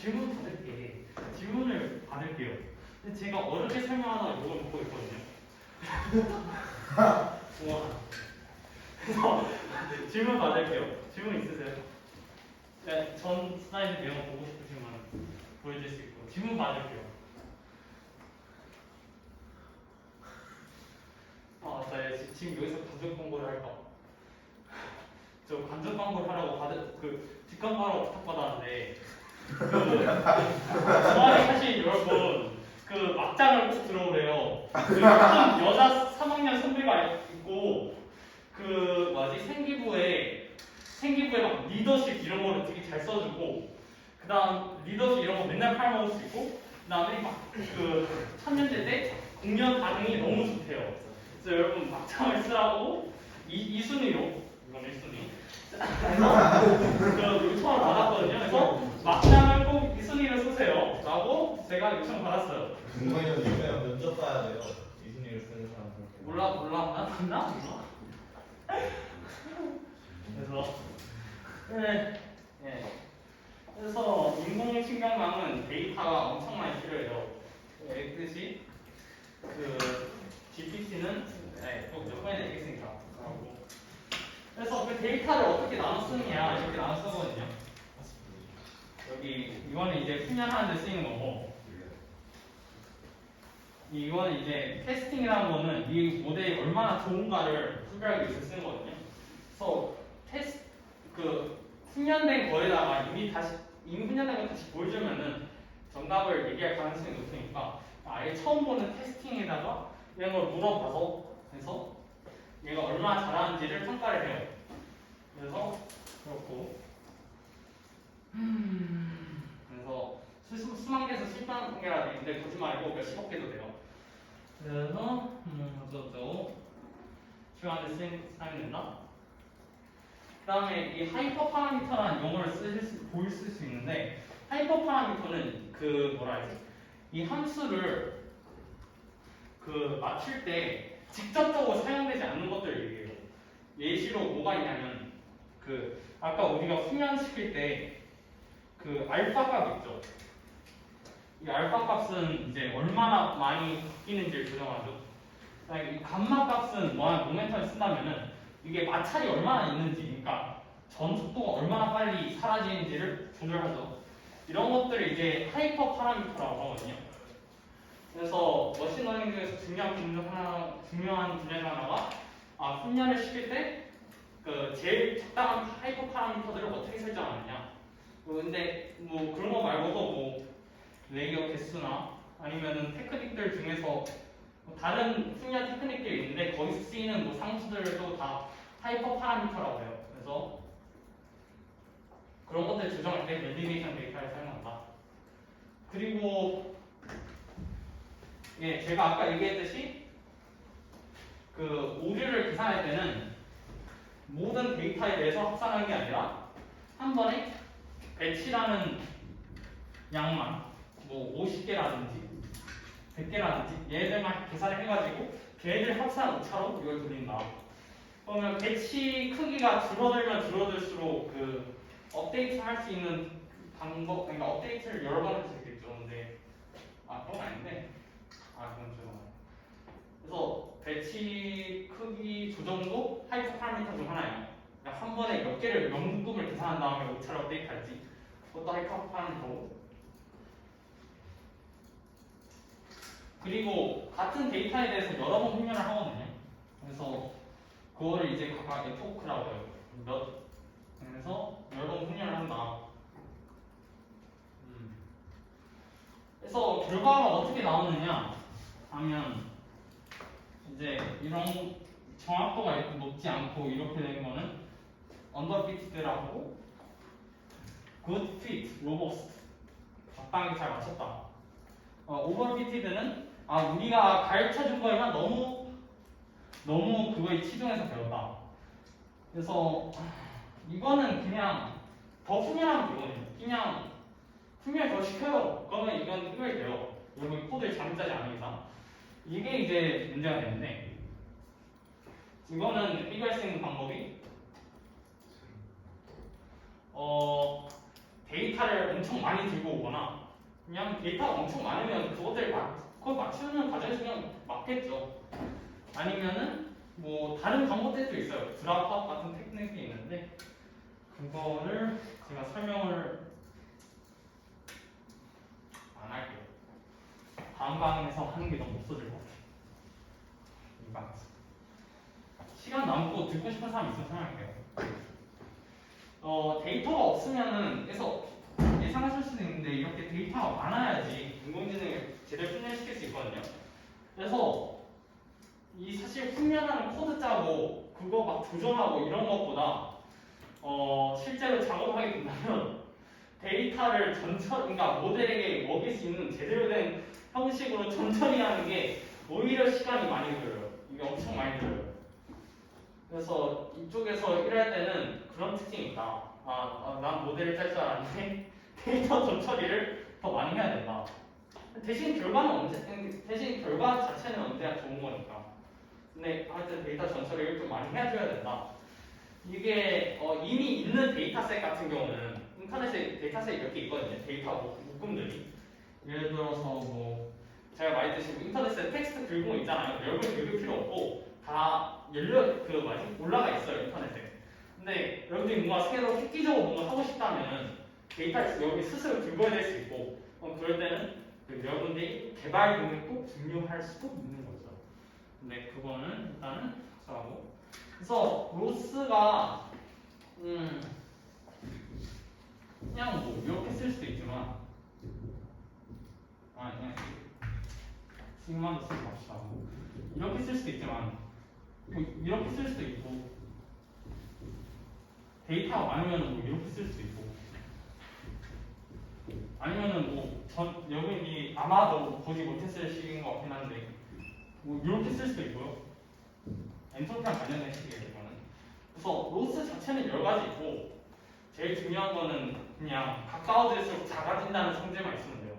질문을 받을게요. 근데 제가 어렵게 설명하다가 이걸 먹고 있거든요. 그래서 질문 받을게요. 질문 있으세요? 네, 전 슬라이드 내용 보고 싶으시면 보여줄 수 있고 질문 받을게요. 네, 지금 여기서 관전 광고를 할까? 저 관전 광고를 하라고 뒷광고하라고 부탁받았는데 저한테 사실 여러분 막장을 꼭 들어오래요. 큰 여자 3학년 선배가 있고 생기부에 막 리더십 이런 거를 되게 잘 써주고 그다음 리더십 이런 거 맨날 팔아먹을 수 있고 그다음에 천년제 때 공연 반응이 너무 좋대요. 그래서 여러분 막장을 쓰라고 이 순위로 이건 1순위 요청을 받았거든요. 그래서 막장을 꼭 이 순위로 쓰세요 라고 제가 요청 받았어요. 중간에는 이거야 면접 봐야 돼요. 이순위를 쓰는 사람 몰라 맞나? 그래서 그래서 인공신경망은 데이터가 엄청 많이 필요해요. 뜻이 GPT는 또 몇 번이나 얘기했으니까. 그래서 그 데이터를 어떻게 나눠 쓰느냐 이렇게 나눠 쓰거든요. 여기 이거는 이제 훈련하는 데 쓰이는 거고 이거는 이제 테스팅이라는 거는 이 모델이 얼마나 좋은가를 분별하기 위해서 쓰는 거거든요. 그래서 훈련된 거에다가 이미 훈련된 거 다시 보여주면은 정답을 얘기할 가능성이 높으니까 아예 처음 보는 테스팅에다가 이런 걸 물어봐서 해서 얘가 얼마나 잘하는지를 평가를 해요. 그래서 그렇고 그래서 수만 개에서 실패하는 개라 되는데 거짓말이고 몇십억 개도 돼요. 그래서 어쩌고 시간을 사용이 된다. 그 다음에 이 하이퍼 파라미터라는 용어를 쓸 수 있는데 하이퍼 파라미터는 이 함수를 맞출 때 직접적으로 사용되지 않는 것들을 얘기해요. 예시로 뭐가 있냐면 아까 우리가 훈련시킬 때 알파 값 있죠. 이 알파 값은 이제 얼마나 많이 바뀌는지를 조정하죠. 이 감마 값은 모멘텀을 쓴다면은 이게 마찰이 얼마나 있는지, 그러니까 전 속도가 얼마나 빨리 사라지는지를 조절하죠. 이런 것들을 이제 하이퍼 파라미터라고 하거든요. 그래서 머신러닝 중에서 중요한 분야 하나가 훈련을 시킬 때 제일 적당한 하이퍼 파라미터들을 어떻게 설정하느냐. 근데 그런 거 말고도 레이어 개수나 아니면은 테크닉들 중에서 다른 훈련 테크닉들이 있는데 거기서 쓰이는 상수들도 다 하이퍼 파라미터라고 해요. 그래서 그런 것들 조정할 때 밸리데이션 데이터를 사용한다. 그리고 제가 아까 얘기했듯이 오류를 계산할 때는 모든 데이터에 대해서 합산하는 게 아니라 한 번에 배치라는 양만 50개라든지 100개라든지 얘들만 계산을 해가지고 걔네들 합산 오차로 이걸 돌린다. 그러면 배치 크기가 줄어들면 줄어들수록 업데이트 할 수 있는 방법, 그러니까 업데이트를 여러 번 할 수 있겠죠. 근데 그건 아닌데 그건 죄송해요. 그래서 배치 크기 조정도 하이퍼 파라미터 중 하나예요. 그러니까 한 번에 몇 개를 몇 묶음을 계산한 다음에 오차를 업데이트할지 그것도 하이퍼 파라미터고. 그리고 같은 데이터에 대해서 여러 번 훈련을 하거든요. 그래서 그거를 이제 각각 에포크라고 해요. 그래서 여러 번 훈련을 한다. 그래서 결과가 어떻게 나오느냐 하면 이제 이런 정확도가 이렇게 높지 않고 이렇게 된 거는 언더피트라고 good fit, robust 적당히 잘 맞췄다. 오버피티드는 우리가 가르쳐준 거에만 너무 그거에 치중해서 배웠다. 그래서 이거는 그냥 더 훈련하면 되거든요. 그냥 훈련 더 시켜요. 그러면 이건 해결이 돼요. 여러분 코드를 잘못 짜지 않은 이상. 이게 이제 문제가 되는데 이거는 해결할 수 있는 방법이 데이터를 엄청 많이 들고 오거나 그냥 데이터가 엄청 많으면 그걸 맞추는 과정에서 그냥 맞겠죠. 아니면은 뭐 다른 방법들도 있어요. 드랍밥 같은 테크닉이 있는데 그거를 제가 설명을 안 할게요. 다음 방에서 하는 게 너무 없어질 것 같아요. 이 방에서. 시간 남고 듣고 싶은 사람 있으면 설명할게요. 데이터가 없으면은 그래서 예상하실 수도 있는데 이렇게 데이터가 많아야지 인공지능을 제대로訓練시킬 수 있거든요. 그래서 이 사실 훈련하는 코드 짜고 그거 막 조정하고 이런 것보다 실제로 작업하게 된다면 데이터를 그러니까 모델에게 먹일 수 있는 제대로 된 형식으로 전처리하는 게 오히려 시간이 많이 들어요. 이게 엄청 많이 들어요. 그래서 이쪽에서 일할 때는 그런 특징이 있다. 난 모델을 짤 줄 알았는데 데이터 전처리를 더 많이 해야 된다. 대신 결과 자체는 언제나 좋은 거니까. 근데 하여튼 데이터 전처리를 좀 많이 해줘야 된다. 이게 이미 있는 데이터셋 같은 경우는 인터넷에 데이터셋이 몇 개 있거든요. 데이터 묶음들이. 예를 들어서 뭐 제가 말했듯이 인터넷에 텍스트 긁은 거 있잖아요. 여러분 긁을 필요 없고 다 올라가 있어요 인터넷에. 근데 여러분들이 뭔가 새로 획기적으로 뭔가 하고 싶다면 데이터 여기 스스로 긁어야 될 수 있고 그럴 때는 여러분들이 개발 능력도 중요할 수도 있는 거죠. 근데 그거는 일단은 하고. 그래서 로스가 그냥 뭐 이렇게 쓸 수도 있지만 그냥 sigma도 쓰지 맙시다. 이렇게 쓸 수도 있지만 뭐 이렇게 쓸 수도 있고 데이터가 많으면 뭐 이렇게 쓸 수도 있고 아니면은 여기 아마도 보지 못했을 식인 것 같긴 한데 뭐 이렇게 쓸 수도 있고요. 엔트로피랑 관련된 식이에요 이거는. 그래서 로스 자체는 여러 가지 있고 제일 중요한 거는 그냥 가까워질수록 작아진다는 성질만 있으면 돼요.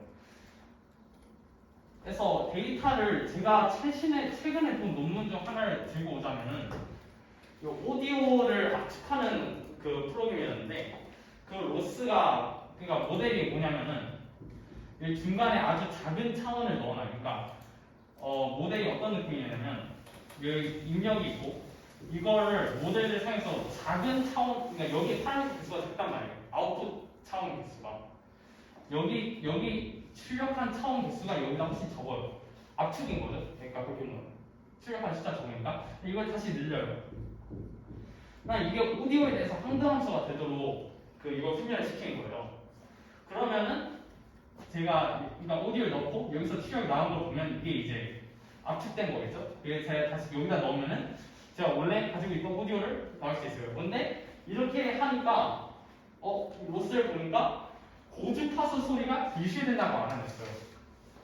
그래서 데이터를 제가 최근에 본 논문 중 하나를 들고 오자면은 이 오디오를 압축하는 그 프로그램이었는데 그 로스가 그러니까 모델이 뭐냐면은 이 중간에 아주 작은 차원을 넣어놔요. 그러니까 모델이 어떤 느낌이냐면 여기 입력이 있고 이거를 모델을 사용해서 작은 차원 그러니까 여기 파란색 개수가 작단 말이에요. 아웃풋 차원 개수가 여기 출력한 차원 개수가 여기다 훨씬 적어요. 압축인 거죠. 그러니까 그렇게 보면 출력한 숫자 적으니까 이걸 다시 늘려요. 이게 오디오에 대해서 항등함수가 되도록 이걸 훈련을 시키는 거예요. 그러면은 제가 그러니까 오디오를 넣고 여기서 출력이 나온 걸 보면 이게 이제 압축된 거겠죠. 그래서 제가 다시 여기다 넣으면은 제가 원래 가지고 있던 오디오를 나올 수 있어요. 근데 이렇게 하니까 로스를 보니까 고주파수 소리가 유실된다고 알아냈어요.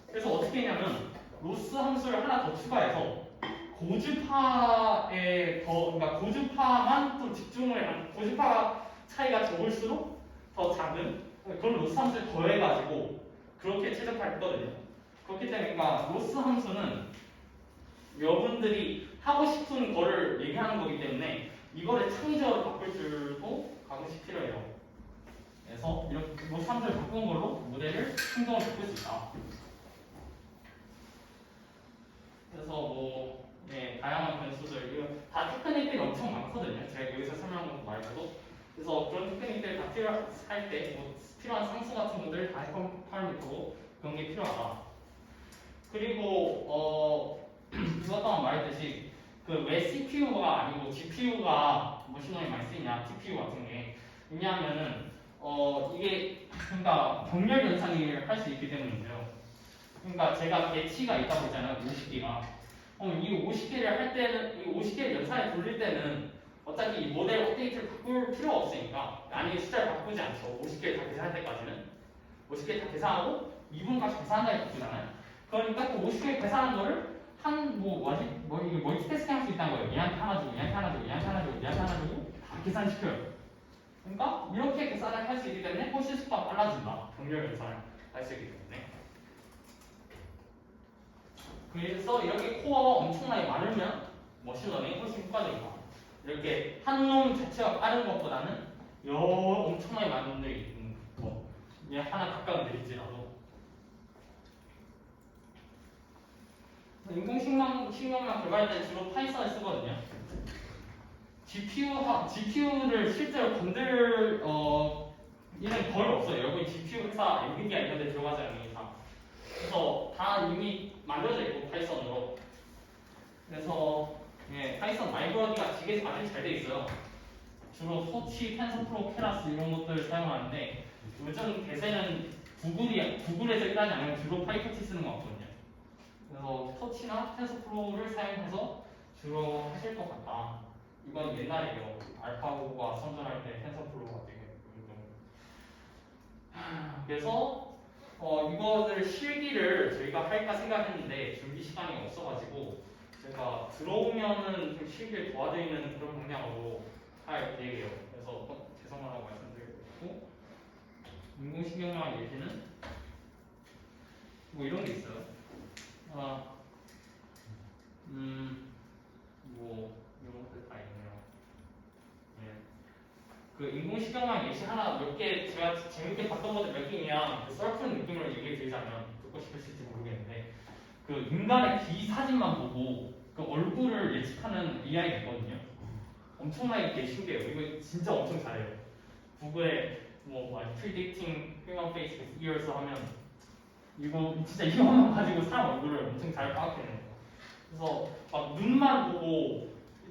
그래서 어떻게 했냐면 로스 함수를 하나 더 추가해서 그러니까 고주파만 좀 고주파 차이가 적을수록 더 작은 그런 로스 함수를 더해가지고 그렇게 최적화했거든요. 그렇기 때문에 그러니까 로스 함수는 여러분들이 하고 싶은 거를 얘기하는 거기 때문에 이거를 창의적으로 바꿀 줄도 가끔씩 필요해요. 그래서 이렇게 로스 함수를 바꾼 걸로 모델을 창의적으로 바꿀 수 있다. 그래서 다양한 변수들 이거 다 테크닉들이 엄청 많거든요. 제가 여기서 설명한 것 말고도. 그래서 그런 테크닉들 다 필요할 때 필요한 상수 같은 것들 다 해본 파라미터고 그런 게 필요하다. 그리고 이것 또한 말했듯이 왜 CPU가 아니고 GPU가 머신러닝 많이 쓰이냐 TPU 같은 게 왜냐하면은 이게 그러니까 병렬 연산을 할 수 있기 때문인데요. 그러니까 제가 배치가 있다고 했잖아요. 50개가. 이 50개를 할 때는 이 50개를 연산에 돌릴 때는 어차피 이 모델 업데이트를 바꿀 필요가 없으니까 아니 숫자를 바꾸지 않죠. 50개를 다 계산할 때까지는 50개 다 계산하고 미분값 계산한다고 바꾸잖아요. 그러니까 그 50개 계산한 거를 이게 멀티태스킹 할 수 있다는 거예요. 얘한테 하나 주고 얘한테 하나 주고 얘한테 하나 주고 얘한테 하나 주고 다 계산시켜요. 그러니까 이렇게 계산을 할 수 있기 때문에 훨씬 속도가 빨라진다. 병렬 연산을 할 수 있기 때문에. 그래서 이렇게 코어가 엄청나게 많으면 머신러닝이 훨씬 효과적이다. 이렇게 한 놈 자체가 빠른 것보다는 엄청나게 많은 놈들이 있는 거. 얘 하나 각각 내릴지라도 인공식명만 개발할 때 주로 파이썬을 쓰거든요. GPU를 실제로 얘는 거의 없어요. 여러분 GPU 회사 엔비디아 이런 데 들어가지 않는 이상. 그래서 다 이미 만들어져 있고 파이썬으로. 그래서 예, 파이썬 라이브러리가 되게 아주 잘 돼 있어요. 주로 소치, 텐서플로우, 케라스 이런 것들을 사용하는데 요즘 대세는 구글에서 일하지 않으면 주로 파이토치 쓰는 것 같거든요. 그래서 토치나 텐서플로우를 사용해서 주로 하실 것 같다. 이건 옛날이에요. 알파고가 선전할 때 텐서플로우가 되게 그래서 이거를 실기를 저희가 할까 생각했는데 준비 시간이 없어가지고 제가 들어오면은 좀 실기를 도와드리는 그런 방향으로 할 계획이에요. 그래서 죄송하다고 말씀드리고 인공신경학 예시는 뭐 이런 게 있어요. 뭐 이런 것들 다 있네요. 예. 그 인공시경학 예시 하나 몇 개 제가 재밌게 봤던 것들 몇 개냐 그 썰프는 느낌으로 얘기해 드리자면 듣고 싶으실지 모르겠는데 그 인간의 귀 사진만 보고 그 얼굴을 예측하는 AI가 있거든요. 엄청나게 되게 신기해요. 이거 진짜 엄청 잘해요. 구글에 뭐 predicting human face with ears 하면 이거 진짜 이거만 가지고 사람 얼굴을 엄청 잘 파악해내는 거예요. 그래서 막 눈만 보고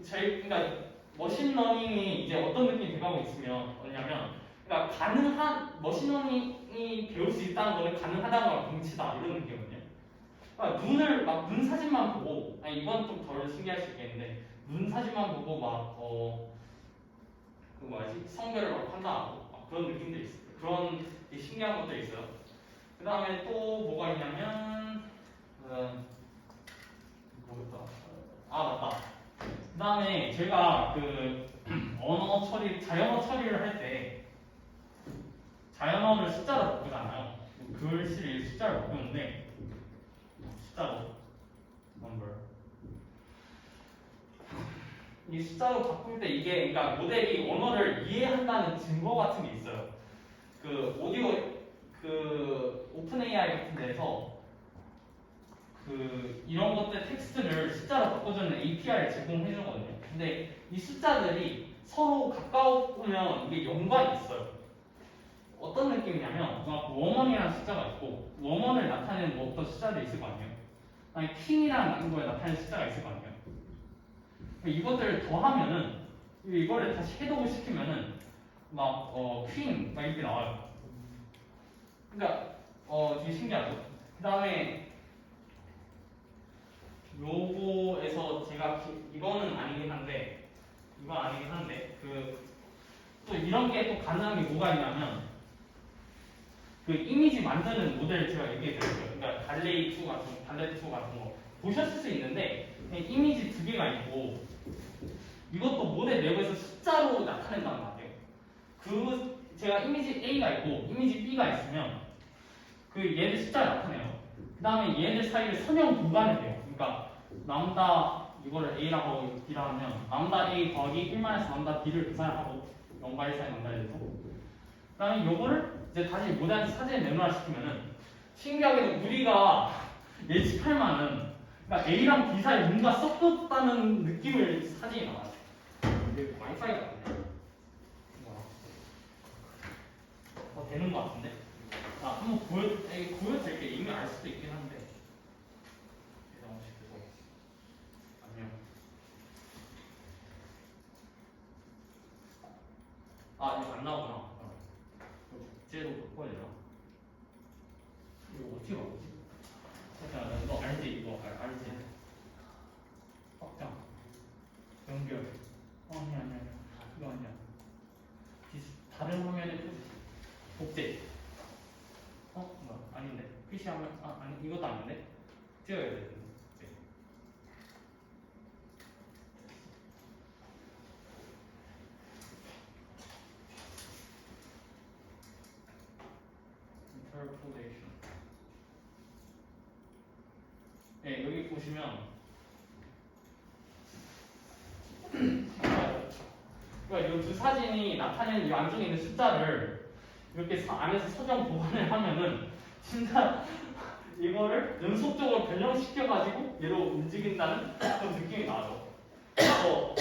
그러니까 머신러닝이 이제 어떤 느낌이 돼가고 있으면 뭐냐면 그러니까 가능한 머신러닝이 배울 수 있다는 거는 가능하다는 거랑 동치다 이런 느낌이거든요. 그러니까 눈을 막 눈 사진만 보고 아니 이건 좀 덜 신기할 수 있겠는데 눈 사진만 보고 막 그 뭐지 성별을 막 판단하고 막 그런 느낌들이 있어요. 그런 되게 신기한 것들이 있어요. 그 다음에 또 뭐가 있냐면 뭐였다? 아 맞다. 그 다음에 제가 그 자연어 처리를 할 때 자연어를 숫자로 바꾸잖아요. 글씨를 숫자로 바꾸는데 숫자로 number 이 숫자로 바꿀 때 이게 그러니까 모델이 언어를 이해한다는 증거 같은 게 있어요. 그 오디오 그 오픈 AI 같은 데서 그 이런 것들 텍스트를 숫자로 바꿔주는 API를 제공해 주거든요. 근데 이 숫자들이 서로 가까우면 이게 연관이 있어요. 어떤 느낌이냐면 막 워먼이라는 숫자가 있고 워먼을 나타내는 뭐 어떤 숫자들이 있을 거 아니에요. 아니 킹이라는 거에 나타내는 숫자가 있을 거 아니에요. 이것들을 더하면은 이거를 다시 해독을 시키면은 막 퀸 막 이렇게 나와요. 그러니까 되게 신기하죠. 그 다음에 요거에서 제가 이건 아니긴 한데 그 또 이런 게 또 가능한 게 뭐가 있냐면 그 이미지 만드는 모델을 제가 얘기해 드렸어요. 그러니까 달레이2 같은 거 보셨을 수 있는데 이미지 두 개가 있고 이것도 모델 내부에서 숫자로 나타낸다는 거 같아요. 그 제가 이미지 A가 있고 이미지 B가 있으면 그 얘들 숫자를 나타내요. 그 다음에 얘들 사이를 선형 구간을 해요. 그러니까 람다 이거를 A라고 B라 하면 람다 A 더하기 1만에서 람다 B를 계산을 하고 0과 1 사이 람다 1에서 그 다음에 요거를 이제 다시 모델한테 사진에 내놓화시키면은 신기하게도 우리가 예측할 만한 그러니까 A랑 B 사이에 뭔가 섞었다는 느낌을 사진이 나와요. 이게 와이파이가 아니야? 되는 것 같은데? 한번 보여드릴게. 이미 알 수도 있긴 한데. 안녕. 이거 안 나오구나. 국제로 바꿔야 되나? 이거 어떻게 바꾸지? 잠깐, 너 알지? 이거 알지? 확장. 연결. 아니야. 이거 아니야. 다른 화면에 표시. 복제. 뭐야? 아닌데. 표시하면, 아니, 이것도 아닌데? 띄워야 돼. interpolation. 네, 여기 보시면 그러니까 이 두 사진이 나타내는 이 안쪽에 있는 숫자를 이렇게 안에서 서정 보관을 하면은 진짜 이거를 연속적으로 변형시켜가지고 얘로 움직인다는 그런 느낌이 나죠. 그래서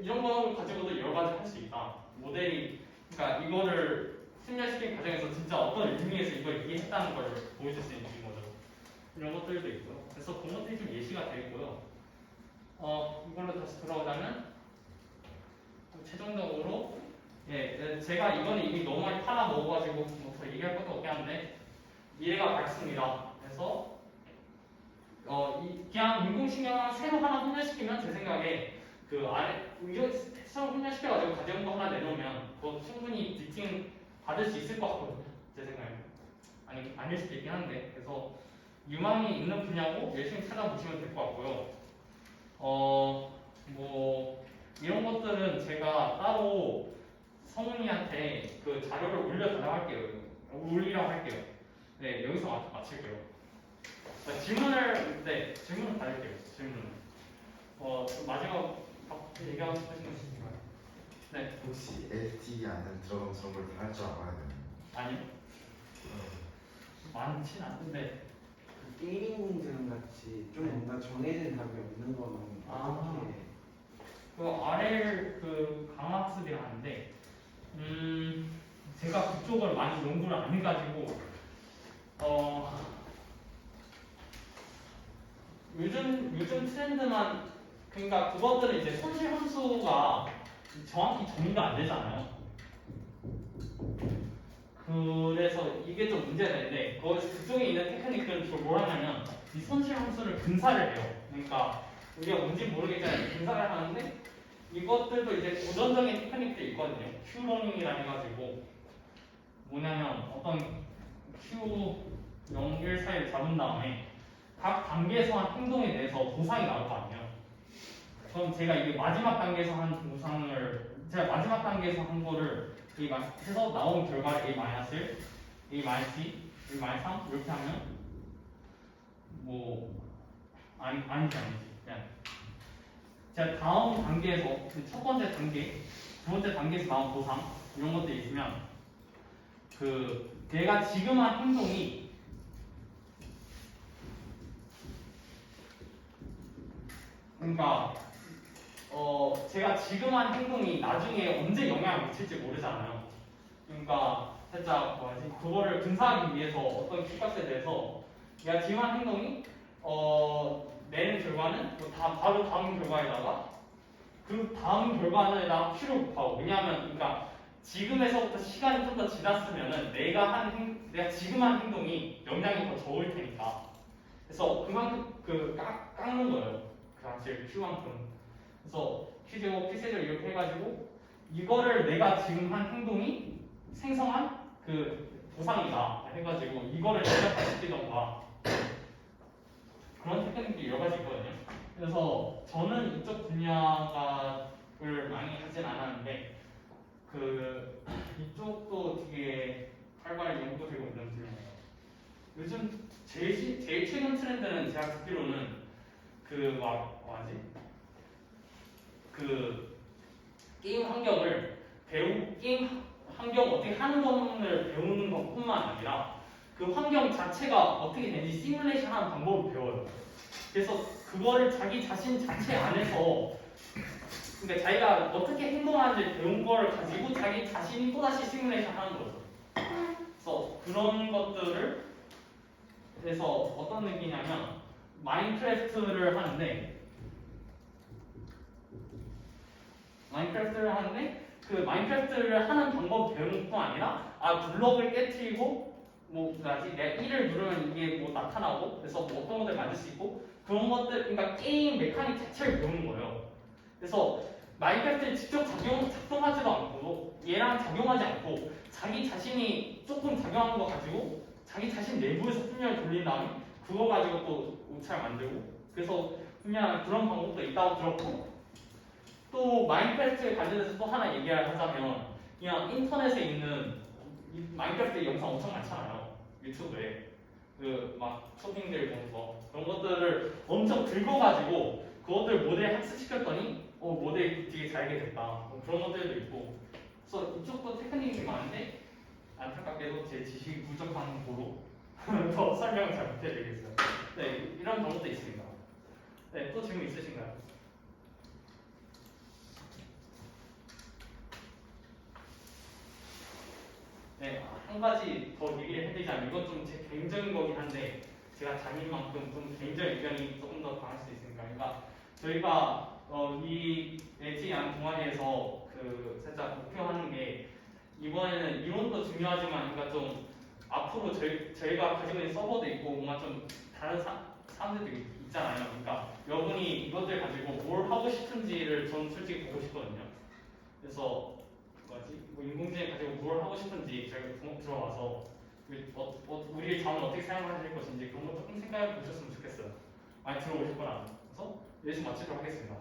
이런 거 가지고도 여러 가지 할 수 있다. 모델이, 그러니까 이거를 훈련시킨 과정에서 진짜 어떤 의미에서 이걸 이해했다는 걸 보여줄 수 있는 거죠. 이런 것들도 있고요. 그래서 그런 것들이 좀 예시가 되고요. 이걸로 다시 돌아오자면 최종적으로 제가 이거는 이미 너무 많이 팔아 먹어가지고 뭐더 얘기할 것도 없긴 한데 미래가 밝습니다. 그래서 그냥 인공신경을 새로 하나 훈련시키면 제 생각에 그 안에 이거 새로 훈련시켜가지고 가정도 하나 내놓으면 그거 충분히 미팅 받을 수 있을 것 같거든요. 제 생각에 아닐 수도 있긴 한데 그래서 유망이 있는 분야고 열심히 찾아보시면 될 것 같고요. 뭐 이런 것들은 제가 따로 성훈이한테 그 자료를 올리라고 할게요. 네, 여기서 마칠게요. 질문을 받을게요. 질문. 마지막 얘기하고 싶으신 거 있으신가요? 네. 혹시 LTE 안에 들어가면 저런 걸 다 할 줄 알아야 되나요? 아니요. 많진 않은데. 그 게임 문제랑 같이 좀 네. 뭔가 정해진 답이 없는 거는 어떻게 그 RL 그 강학습이라 하는데, 제가 그쪽을 많이 연구를 안 해가지고, 요즘 트렌드만, 그러니까 그것들은 이제 손실 함수가 정확히 정의가 안 되잖아요. 그래서 이게 좀 문제가 되는데, 그쪽에 있는 테크닉들은 주로 뭘 하냐면, 이 손실 함수를 분사를 해요. 그러니까 우리가 뭔지 모르겠잖아요. 분사를 하는데, 이것들도 이제 고전적인 테크닉들이 있거든요. Q러닝이라 해가지고 뭐냐면 어떤 Q0, 1 사이를 잡은 다음에 각 단계에서 한 행동에 대해서 보상이 나올 거 아니에요. 그럼 제가 이게 마지막 단계에서 한 보상을 제가 마지막 단계에서 한 거를 해서 나온 결과를 A-1, A-2, A-3 이렇게 하면 뭐 아니지 그냥 제가 다음 단계에서 첫 번째 단계, 두 번째 단계에서 나온 보상 이런 것들이 있으면 내가 지금 한 행동이 그러니까 제가 지금 한 행동이 나중에 언제 영향을 미칠지 모르잖아요. 그러니까 살짝 그거를 분사하기 위해서 어떤 키값에 대해서 내가 지금 한 행동이 내는 결과는 바로 다음 결과에다가 그 다음 결과에다가 Q를 곱하고 왜냐하면 그러니까 지금에서부터 시간이 좀 더 지났으면은 내가 지금 한 행동이 영향이 더 적을 테니까 그래서 그만큼 깎는 거예요. 그 당시에 Q만큼. 그래서 Q제곱, Q세제곱 이렇게 해가지고 이거를 내가 지금 한 행동이 생성한 그 보상이다 해가지고 이거를 대략화시키던가 그런 테크닉이 여러 가지 있거든요. 그래서 저는 이쪽 분야를 많이 하진 않았는데 이쪽도 되게 활발히 연구되고 있는 분야예요. 요즘 제일 최근 트렌드는 제가 듣기로는 게임 환경을 게임 환경 어떻게 하는 것을 배우는 것뿐만 아니라 그 환경 자체가 어떻게 되는지 시뮬레이션 하는 방법을 배워요. 그래서 그거를 자기 자신 자체 안에서 그러니까 자기가 어떻게 행동하는지 배운 걸 가지고 자기 자신이 또다시 시뮬레이션 하는 거죠. 그래서 그런 것들을 그래서 어떤 느낌이냐면 마인크래프트를 하는데 그 마인크래프트를 하는 방법 배우는 뿐 아니라 블럭을 깨트리고 내가 1을 누르면 이게 나타나고 그래서 어떤 것들 만들 수 있고 그런 것들 그러니까 게임 메카닉 자체를 배우는 거예요. 그래서 마인크래프트를 직접 작동하지도 않고 얘랑 작용하지 않고 자기 자신이 조금 작용하는 거 가지고 자기 자신 내부에서 훈련을 돌린 다음에 그거 가지고 또 옷차를 만들고 그래서 그냥 그런 방법도 있다고 들었고 또 마인크래프트에 관련해서 또 하나 얘기를 하자면 그냥 인터넷에 있는 마인크래프트 영상 엄청 많잖아요. 유튜브에 쇼핑들 보면서 그런 것들을 엄청 긁어가지고 그것들 모델 학습시켰더니 모델이 되게 잘게 됐다 그런 것들도 있고 그래서 이쪽도 테크닉이 많은데 안타깝게도 제 지식이 부족한 거로 더 설명을 잘 못해드리겠어요. 네, 이런 경우도 있습니다. 네, 또 질문 있으신가요? 네, 한 가지 더 얘기를 해드리자면 이건 좀 제 개인적인 거긴 한데 제가 다닌 만큼 좀 개인적인 의견이 조금 더 강할 수 있으니까 그러니까 저희가 이 LG양 동아리에서 그 살짝 목표하는 게 이번에는 이론도 중요하지만 그러니까 좀 앞으로 저희가 가지고 있는 서버도 있고 뭔가 좀 다른 사람들도 있잖아요. 그러니까 여러분이 이것들 가지고 뭘 하고 싶은지를 전 솔직히 보고 싶거든요. 그래서 뭐 인공지능 가지고 뭘 하고 싶은지 저희가 들어와서 우리의 자원을 어떻게 사용하실 것인지 그런 거 조금 생각해 보셨으면 좋겠어요. 많이 들어오실 거라. 그래서 여기서 마치도록 하겠습니다.